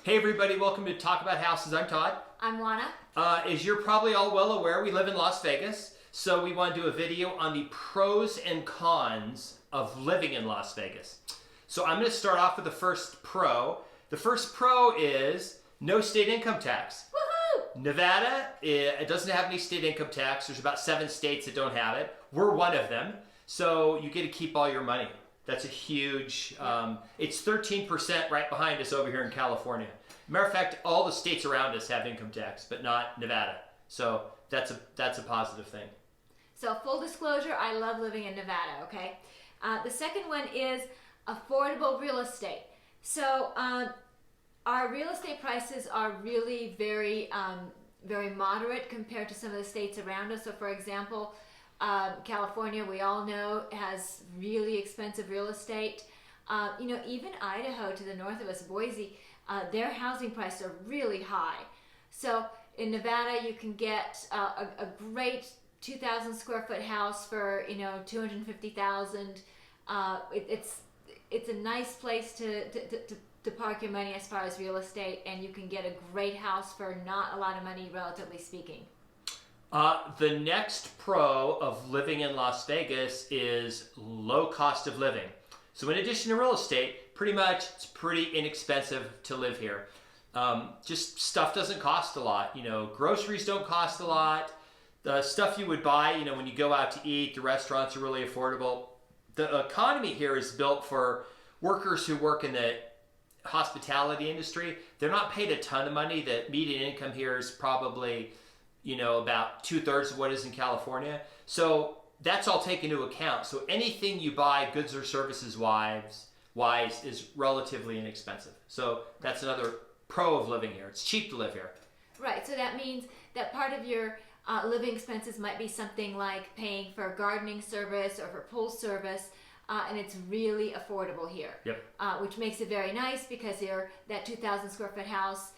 Hey everybody, welcome to Talk About Houses. I'm Todd. I'm Oana. As you're probably all well aware, we live in Las Vegas, so we want to do a video on the pros and cons of living in Las Vegas. So I'm going to start off with the first pro. The first pro is no state income tax. Woohoo! Nevada, it doesn't have any state income tax. There's about 7 states that don't have it. We're one of them, so you get to keep all your money. That's a huge, it's 13% right behind us over here in California. Matter of fact, all the states around us have income tax, but not Nevada. So that's a positive thing. So full disclosure, I love living in Nevada, okay? The second one is affordable real estate. So our real estate prices are really very moderate compared to some of the states around us. So for example, California, we all know, has really expensive real estate. Even Idaho to the north of us, Boise, their housing prices are really high. So in Nevada, you can get a great 2,000 square foot house for $250,000. It's a nice place to park your money as far as real estate, and you can get a great house for not a lot of money, relatively speaking. The next pro of living in Las Vegas is low cost of living. So in addition to real estate, pretty much it's pretty inexpensive to live here. Just stuff doesn't cost a lot. Groceries don't cost a lot. The stuff you would buy, when you go out to eat, the restaurants are really affordable. The economy here is built for workers who work in the hospitality industry. They're not paid a ton of money. The median income here is probably about 2/3 of what is in California. So that's all taken into account. So anything you buy, goods or services wise, is relatively inexpensive. So that's another pro of living here. It's cheap to live here. Right. So that means that part of your living expenses might be something like paying for gardening service or for pool service, and it's really affordable here. Yep. Which makes it very nice because that 2,000 square foot house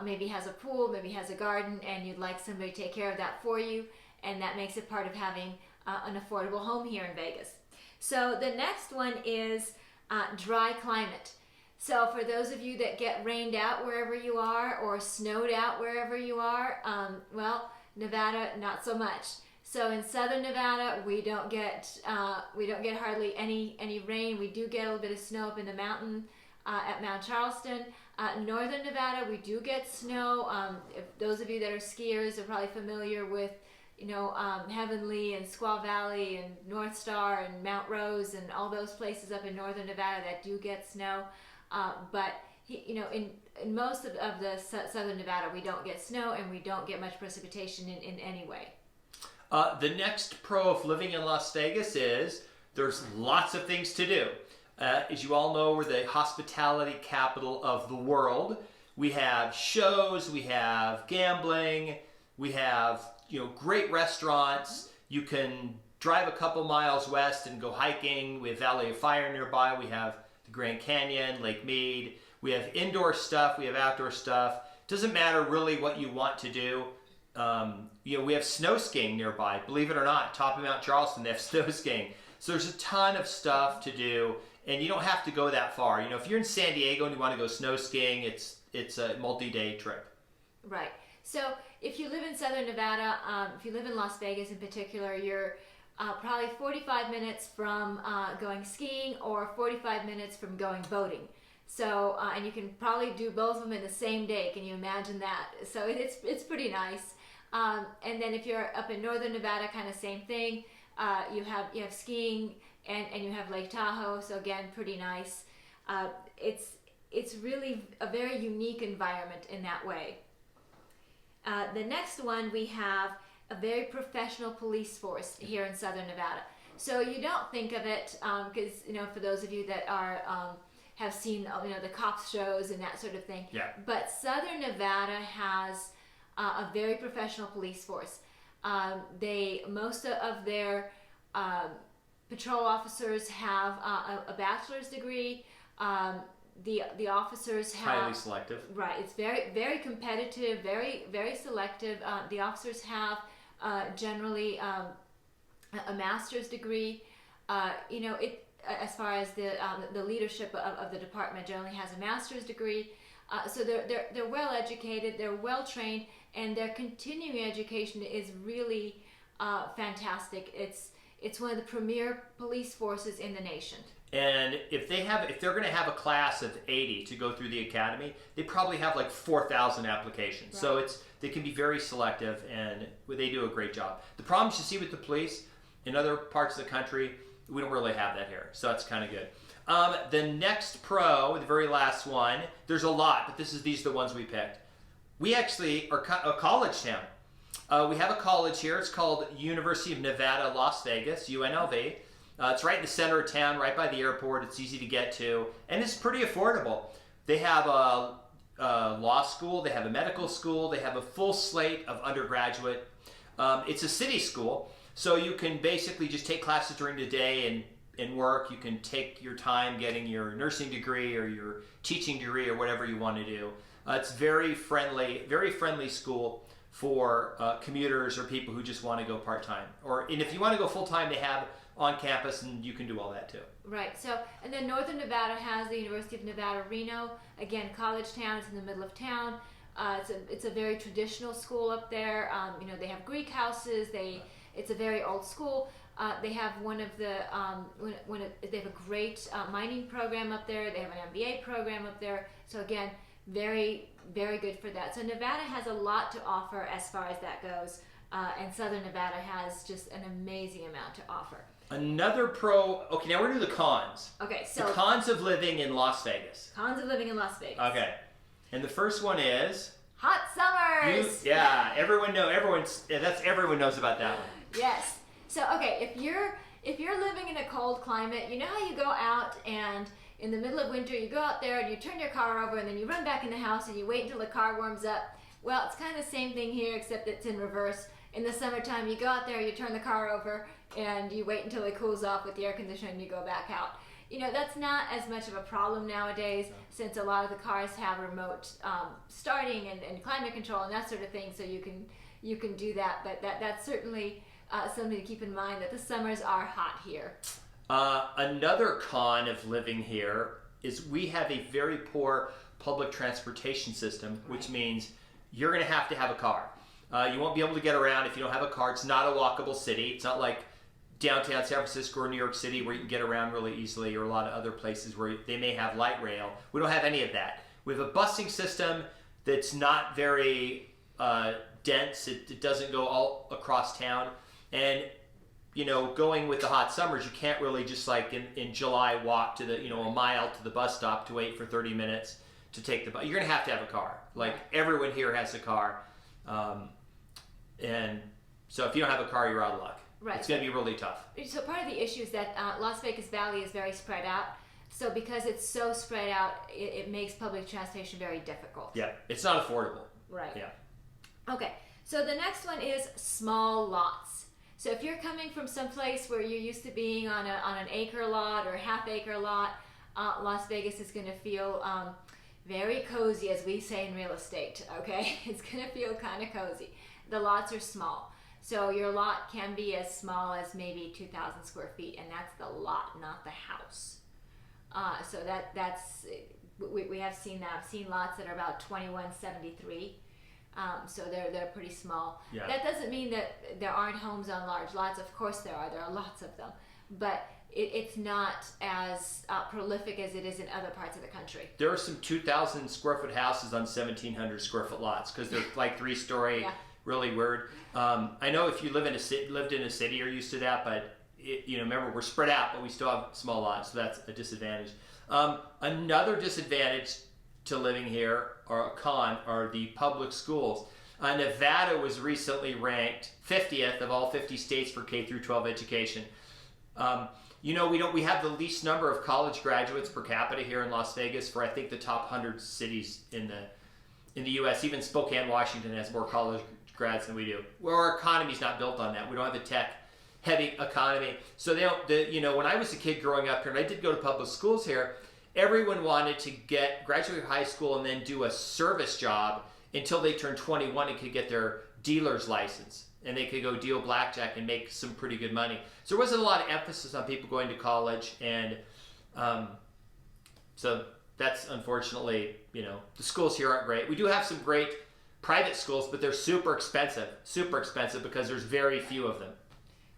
maybe has a pool, maybe has a garden, and you'd like somebody to take care of that for you, and that makes it part of having an affordable home here in Vegas. So the next one is dry climate. So for those of you that get rained out wherever you are or snowed out wherever you are, Nevada, not so much. So in southern Nevada, we don't get hardly any rain. We do get a little bit of snow up in the mountain at Mount Charleston. Northern Nevada, we do get snow. If those of you that are skiers are probably familiar with, Heavenly and Squaw Valley and North Star and Mount Rose and all those places up in northern Nevada that do get snow. But in most of the southern Nevada, we don't get snow and we don't get much precipitation in any way. The next pro of living in Las Vegas is there's lots of things to do. As you all know, we're the hospitality capital of the world. We have shows, we have gambling, we have great restaurants. You can drive a couple miles west and go hiking. We have Valley of Fire nearby. We have the Grand Canyon, Lake Mead. We have indoor stuff. We have outdoor stuff. Doesn't matter really what you want to do. We have snow skiing nearby. Believe it or not, top of Mount Charleston, they have snow skiing. So there's a ton of stuff to do, and you don't have to go that far. If you're in San Diego and you want to go snow skiing, it's a multi-day trip. Right. So if you live in southern Nevada, if you live in Las Vegas in particular, you're probably 45 minutes from going skiing or 45 minutes from going boating. So, and you can probably do both of them in the same day. Can you imagine that? So it's pretty nice. And then if you're up in northern Nevada, kind of same thing. You have skiing and you have Lake Tahoe. So again, pretty nice. It's really a very unique environment in that way. The next one, we have a very professional police force here in southern Nevada. So you don't think of it because for those of you that are have seen the cops shows and that sort of thing. Yeah. But southern Nevada has a very professional police force. Most of their patrol officers have a bachelor's degree. The officers have highly selective. Right. It's very, very competitive, very, very selective. The officers have generally a master's degree. As far as the leadership of the department generally has a master's degree. So they're well educated, they're well trained, and their continuing education is really fantastic. It's one of the premier police forces in the nation. And if they're going to have a class of 80 to go through the academy, they probably have like 4,000 applications. Right. So they can be very selective, and they do a great job. The problems you see with the police in other parts of the country, we don't really have that here. So that's kind of good. The next pro, the very last one, there's a lot, but these are the ones we picked. We actually are a college town. We have a college here. It's called University of Nevada, Las Vegas, UNLV. It's right in the center of town, right by the airport. It's easy to get to, and it's pretty affordable. They have a law school, they have a medical school, they have a full slate of undergraduate. It's a city school, so you can basically just take classes during the day and work. You can take your time getting your nursing degree or your teaching degree or whatever you want to do. It's very friendly school for commuters or people who just want to go part-time. And if you want to go full-time, they have on campus, and you can do all that too. Right. So, and then Northern Nevada has the University of Nevada, Reno. Again, college town. It's in the middle of town. It's a very traditional school up there. They have Greek houses. It's a very old school. They have they have a great mining program up there. They have an MBA program up there. So again, very, very good for that. So Nevada has a lot to offer as far as that goes. And Southern Nevada has just an amazing amount to offer. Another pro. Okay, now we're going to do the cons. Okay, so the cons of living in Las Vegas. Cons of living in Las Vegas. Okay, and the first one is hot summers. Everyone knows about that one. Yes. So okay, if you're living in a cold climate, you know how you go out and in the middle of winter you go out there and you turn your car over and then you run back in the house and you wait until the car warms up. Well, it's kind of the same thing here, except it's in reverse. In the summertime, you go out there, you turn the car over, and you wait until it cools off with the air conditioner and you go back out. That's not as much of a problem nowadays, since a lot of the cars have remote starting and climate control and that sort of thing, so you can do that. But that's certainly something to keep in mind, that the summers are hot here. Another con of living here is we have a very poor public transportation system, which means you're going to have a car. You won't be able to get around if you don't have a car. It's not a walkable city. It's not like downtown San Francisco or New York City where you can get around really easily, or a lot of other places where they may have light rail. We don't have any of that. We have a busing system that's not very dense. It doesn't go all across town. And, going with the hot summers, you can't really just like in July walk to a mile to the bus stop to wait for 30 minutes to take the bus. You're going to have a car. Like everyone here has a car. And so if you don't have a car, you're out of luck. Right. It's going to be really tough. So part of the issue is that Las Vegas Valley is very spread out. So because it's so spread out, it makes public transportation very difficult. Yeah, it's not affordable. Right. Yeah. Okay, so the next one is small lots. So if you're coming from someplace where you're used to being on an acre lot or a half-acre lot, Las Vegas is going to feel very cozy, as we say in real estate, okay? It's going to feel kind of cozy. The lots are small. So your lot can be as small as maybe 2,000 square feet, and that's the lot, not the house. So that's we have seen that. I've seen lots that are about 2173. So they're pretty small. Yeah. That doesn't mean that there aren't homes on large lots. Of course there are. There are lots of them. But it's not as prolific as it is in other parts of the country. There are some 2,000 square foot houses on 1,700 square foot lots because they're like 3-story. Yeah. Really weird. I know if you lived in a city, you're used to that, but remember, we're spread out, but we still have small lots, so that's a disadvantage. Another disadvantage to living here, or a con, are the public schools. Nevada was recently ranked 50th of all 50 states for K through 12 education. We have the least number of college graduates per capita here in Las Vegas for I think the top 100 cities in the U.S. Even Spokane, Washington has more college grads than we do. Well, our economy's not built on that. We don't have a tech-heavy economy. So when I was a kid growing up here, and I did go to public schools here, everyone wanted to graduate high school and then do a service job until they turned 21 and could get their dealer's license. And they could go deal blackjack and make some pretty good money. So there wasn't a lot of emphasis on people going to college, and so that's unfortunately, the schools here aren't great. We do have some great private schools, but they're super expensive because there's very few of them.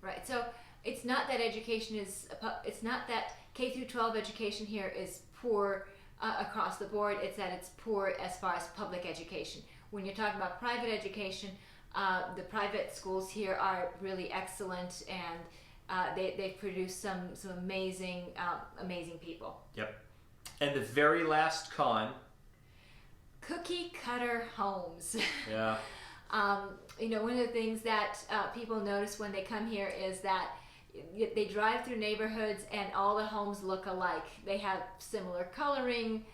Right. So it's not that it's not that K through 12 education here is poor across the board. It's that it's poor as far as public education. When you're talking about private education, the private schools here are really excellent, and they've produced some amazing people. Yep. And the very last con. Cookie cutter homes. Yeah. One of the things that people notice when they come here is that they drive through neighborhoods and all the homes look alike. They have similar coloring,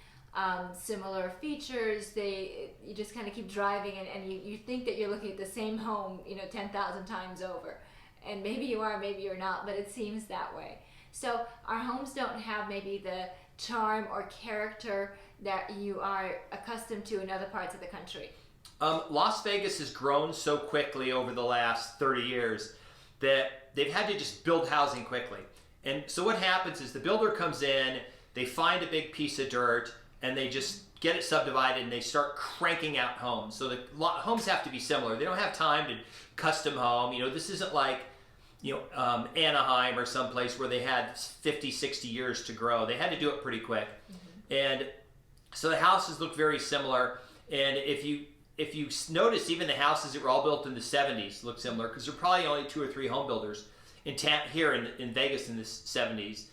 similar features. You just kind of keep driving and you think that you're looking at the same home, 10,000 times over. And maybe you are, maybe you're not, but it seems that way. So our homes don't have maybe the charm or character that you are accustomed to in other parts of the country. Las Vegas has grown so quickly over the last 30 years that they've had to just build housing quickly. And so what happens is the builder comes in, they find a big piece of dirt, and they just get it subdivided, and they start cranking out homes. So the homes have to be similar. They don't have time to custom home. This isn't like Anaheim or someplace where they had 50, 60 years to grow. They had to do it pretty quick. Mm-hmm. And so the houses look very similar. And if you notice, even the houses that were all built in the 70s look similar, because there are probably only 2 or 3 home builders here in Vegas in the 70s.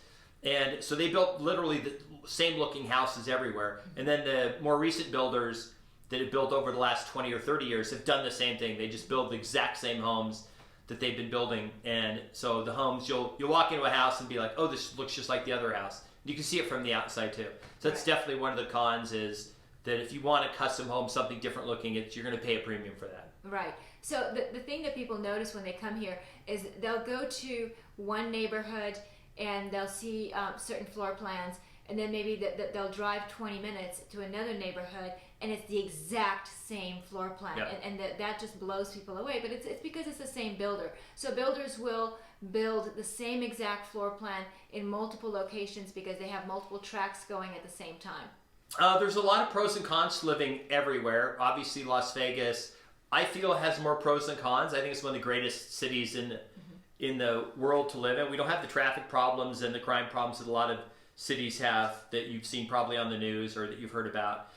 And so they built literally the same looking houses everywhere. And then the more recent builders that have built over the last 20 or 30 years have done the same thing. They just build the exact same homes that they've been building. And so the homes, you'll walk into a house and be like, oh, this looks just like the other house. You can see it from the outside too. So that's definitely one of the cons, is that if you want a custom home, something different looking, you're going to pay a premium for that. Right. So the thing that people notice when they come here is they'll go to one neighborhood and they'll see certain floor plans, and then maybe they'll drive 20 minutes to another neighborhood and it's the exact same floor plan. Yep. And that just blows people away. But it's because it's the same builder. So builders will build the same exact floor plan in multiple locations because they have multiple tracks going at the same time. There's a lot of pros and cons to living everywhere. Obviously, Las Vegas, I feel, has more pros than cons. I think it's one of the greatest cities in the world to live in. We don't have the traffic problems and the crime problems that a lot of cities have that you've seen probably on the news or that you've heard about.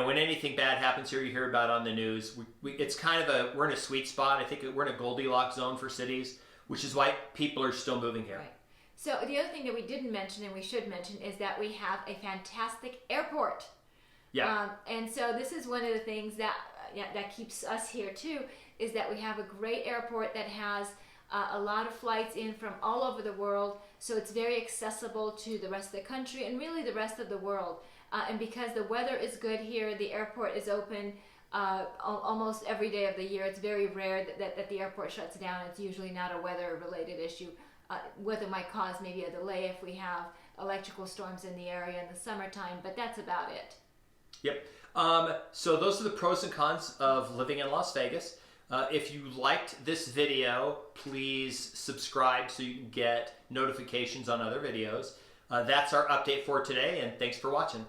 When anything bad happens here, you hear about it on the news. It's kind of we're in a sweet spot. I think we're in a Goldilocks zone for cities, which is why people are still moving here. Right. So the other thing that we didn't mention and we should mention is that we have a fantastic airport. Yeah. And so this is one of the things that keeps us here too, is that we have a great airport that has a lot of flights in from all over the world. So it's very accessible to the rest of the country and really the rest of the world. And because the weather is good here, the airport is open almost every day of the year. It's very rare that the airport shuts down. It's usually not a weather-related issue. Weather might cause maybe a delay if we have electrical storms in the area in the summertime, but that's about it. Yep. So those are the pros and cons of living in Las Vegas. If you liked this video, please subscribe so you can get notifications on other videos. That's our update for today, and thanks for watching.